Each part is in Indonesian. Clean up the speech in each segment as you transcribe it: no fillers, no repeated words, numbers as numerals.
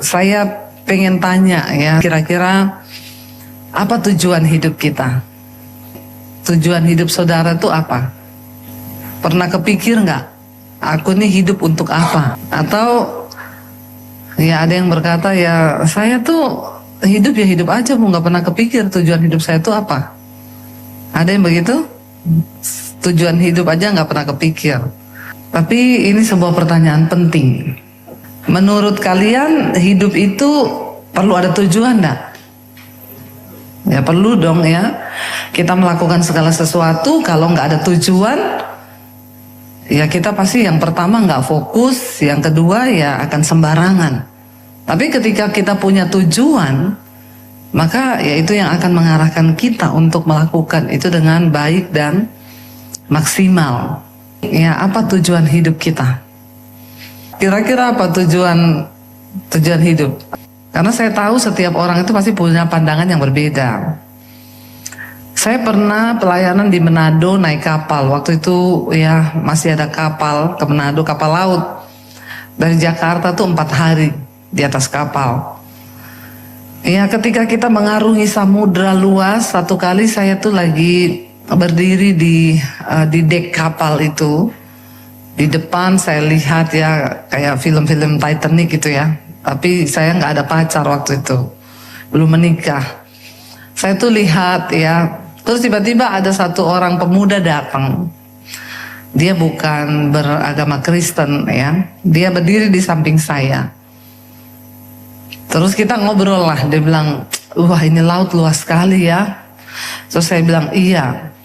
saya pengen tanya ya, kira-kira apa tujuan hidup kita? Tujuan hidup saudara itu apa? Pernah kepikir nggak? Aku ini hidup untuk apa? Atau ya ada yang berkata ya saya tuh hidup ya hidup aja, mau nggak pernah kepikir tujuan hidup saya itu apa? Ada yang begitu? Tujuan hidup aja nggak pernah kepikir. Tapi ini sebuah pertanyaan penting. Menurut kalian hidup itu perlu ada tujuan enggak? Ya perlu dong ya. Kita melakukan segala sesuatu kalau nggak ada tujuan, ya kita pasti yang pertama nggak fokus, yang kedua ya akan sembarangan. Tapi ketika kita punya tujuan, maka ya itu yang akan mengarahkan kita untuk melakukan itu dengan baik dan maksimal. Ya apa tujuan hidup kita? Kira-kira apa tujuan hidup? Karena saya tahu setiap orang itu pasti punya pandangan yang berbeda. Saya pernah pelayanan di Manado naik kapal. Waktu itu ya masih ada kapal ke Manado, kapal laut. Dari Jakarta tuh 4 hari di atas kapal. Ya ketika kita mengarungi samudra luas, satu kali saya tuh lagi berdiri di dek kapal itu. Di depan saya lihat ya kayak film-film Titanic gitu ya. Tapi saya nggak ada pacar waktu itu, belum menikah. Saya tuh lihat ya, terus tiba-tiba ada satu orang pemuda datang. Dia bukan beragama Kristen ya, dia berdiri di samping saya. Terus kita ngobrol lah, dia bilang, wah ini laut luas sekali ya. Terus saya bilang iya.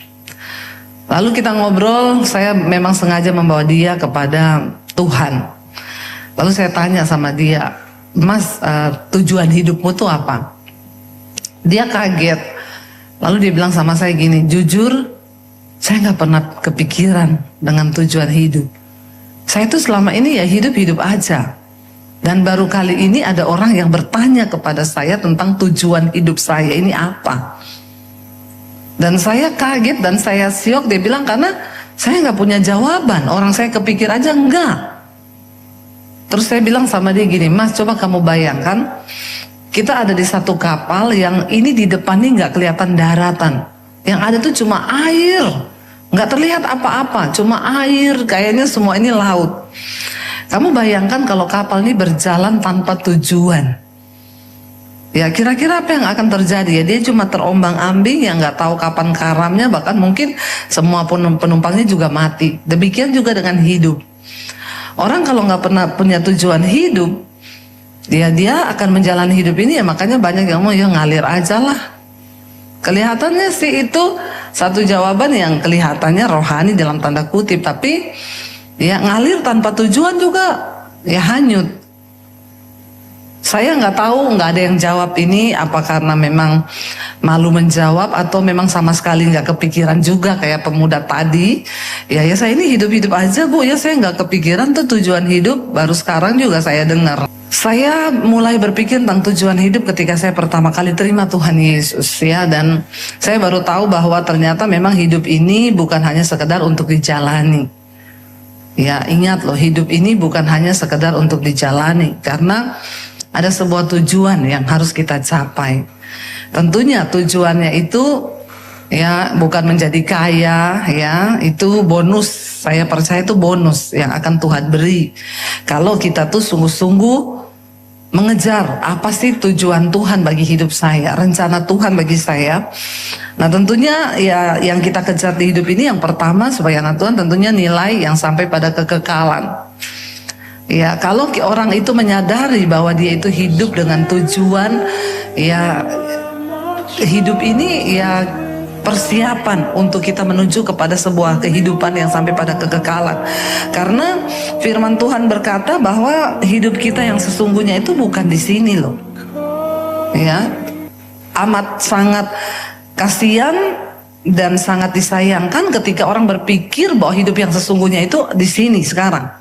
Lalu kita ngobrol, saya memang sengaja membawa dia kepada Tuhan. Lalu saya tanya sama dia, Mas, tujuan hidupmu tuh apa? Dia kaget. Lalu dia bilang sama saya gini, jujur, saya nggak pernah kepikiran dengan tujuan hidup. Saya tuh selama ini ya hidup-hidup aja. Dan baru kali ini ada orang yang bertanya kepada saya tentang tujuan hidup saya ini apa. Dan saya kaget dan saya syok. Dia bilang karena saya nggak punya jawaban. Orang saya kepikir aja enggak. Terus saya bilang sama dia gini, Mas coba kamu bayangkan, kita ada di satu kapal yang ini di depannya nggak kelihatan daratan. Yang ada tuh cuma air. Nggak terlihat apa-apa, cuma air, kayaknya semua ini laut. Kamu bayangkan kalau kapal ini berjalan tanpa tujuan. Ya kira-kira apa yang akan terjadi ya, dia cuma terombang-ambing yang nggak tahu kapan karamnya, bahkan mungkin semua penumpangnya juga mati. Demikian juga dengan hidup. Orang kalau nggak pernah punya tujuan hidup, dia akan menjalani hidup ini ya, makanya banyak yang mau ya ngalir aja lah. Kelihatannya sih itu satu jawaban yang kelihatannya rohani dalam tanda kutip, tapi ya ngalir tanpa tujuan juga ya hanyut. Saya nggak tahu, nggak ada yang jawab ini apa karena memang malu menjawab atau memang sama sekali nggak kepikiran juga kayak pemuda tadi. Ya saya ini hidup-hidup aja Bu, ya saya nggak kepikiran tuh tujuan hidup, baru sekarang juga saya dengar. Saya mulai berpikir tentang tujuan hidup ketika saya pertama kali terima Tuhan Yesus ya, dan saya baru tahu bahwa ternyata memang hidup ini bukan hanya sekedar untuk dijalani. Ya ingat loh, hidup ini bukan hanya sekedar untuk dijalani, karena ada sebuah tujuan yang harus kita capai. Tentunya tujuannya itu ya bukan menjadi kaya ya, itu bonus. Saya percaya itu bonus yang akan Tuhan beri kalau kita tuh sungguh-sungguh mengejar apa sih tujuan Tuhan bagi hidup saya, rencana Tuhan bagi saya. Nah tentunya ya yang kita kejar di hidup ini yang pertama sebagai anak Tuhan tentunya nilai yang sampai pada kekekalan. Ya kalau orang itu menyadari bahwa dia itu hidup dengan tujuan, ya hidup ini ya persiapan untuk kita menuju kepada sebuah kehidupan yang sampai pada kekekalan. Karena firman Tuhan berkata bahwa hidup kita yang sesungguhnya itu bukan di sini loh. Ya, amat sangat kasihan dan sangat disayangkan ketika orang berpikir bahwa hidup yang sesungguhnya itu di sini sekarang.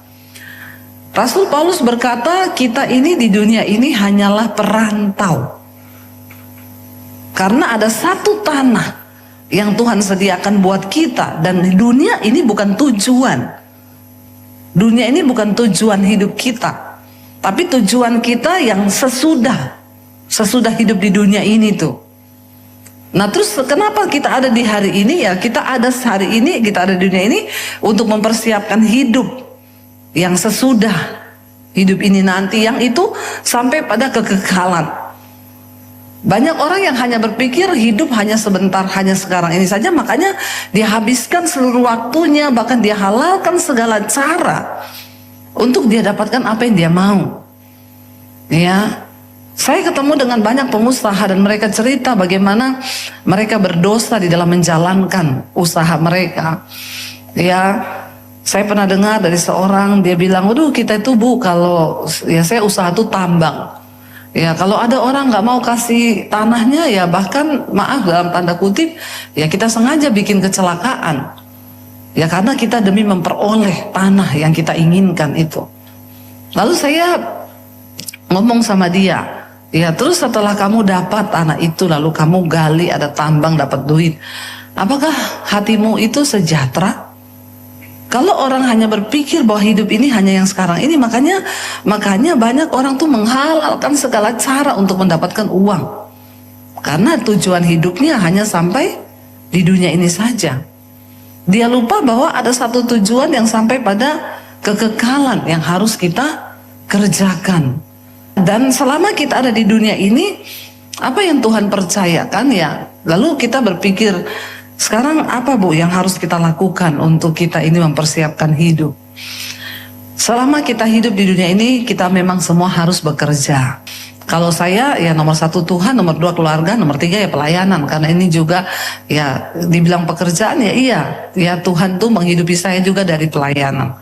Rasul Paulus berkata, kita ini di dunia ini hanyalah perantau. Karena ada satu tanah yang Tuhan sediakan buat kita, dan dunia ini bukan tujuan. Dunia ini bukan tujuan hidup kita. Tapi tujuan kita yang sesudah hidup di dunia ini tuh. Nah terus kenapa kita ada di hari ini ya? Kita ada hari ini, kita ada di dunia ini untuk mempersiapkan hidup yang sesudah hidup ini nanti, yang itu sampai pada kekekalan. Banyak orang yang hanya berpikir hidup hanya sebentar, hanya sekarang ini saja, makanya dia habiskan seluruh waktunya, bahkan dia halalkan segala cara untuk dia dapatkan apa yang dia mau. Ya, saya ketemu dengan banyak pengusaha dan mereka cerita bagaimana mereka berdosa di dalam menjalankan usaha mereka. Ya, saya pernah dengar dari seorang, dia bilang, waduh kita itu Bu, kalau ya saya usaha tuh tambang. Ya kalau ada orang nggak mau kasih tanahnya ya bahkan maaf dalam tanda kutip ya kita sengaja bikin kecelakaan. Ya karena kita demi memperoleh tanah yang kita inginkan itu. Lalu saya ngomong sama dia, ya terus setelah kamu dapat tanah itu lalu kamu gali ada tambang dapat duit, apakah hatimu itu sejahtera? Kalau orang hanya berpikir bahwa hidup ini hanya yang sekarang ini, makanya banyak orang tuh menghalalkan segala cara untuk mendapatkan uang. Karena tujuan hidupnya hanya sampai di dunia ini saja. Dia lupa bahwa ada satu tujuan yang sampai pada kekekalan yang harus kita kerjakan. Dan selama kita ada di dunia ini, apa yang Tuhan percayakan ya, lalu kita berpikir, sekarang apa Bu yang harus kita lakukan untuk kita ini mempersiapkan hidup? Selama kita hidup di dunia ini, kita memang semua harus bekerja. Kalau saya ya nomor 1 Tuhan, nomor 2 keluarga, nomor 3 ya pelayanan. Karena ini juga ya dibilang pekerjaan ya iya. Ya Tuhan tuh menghidupi saya juga dari pelayanan.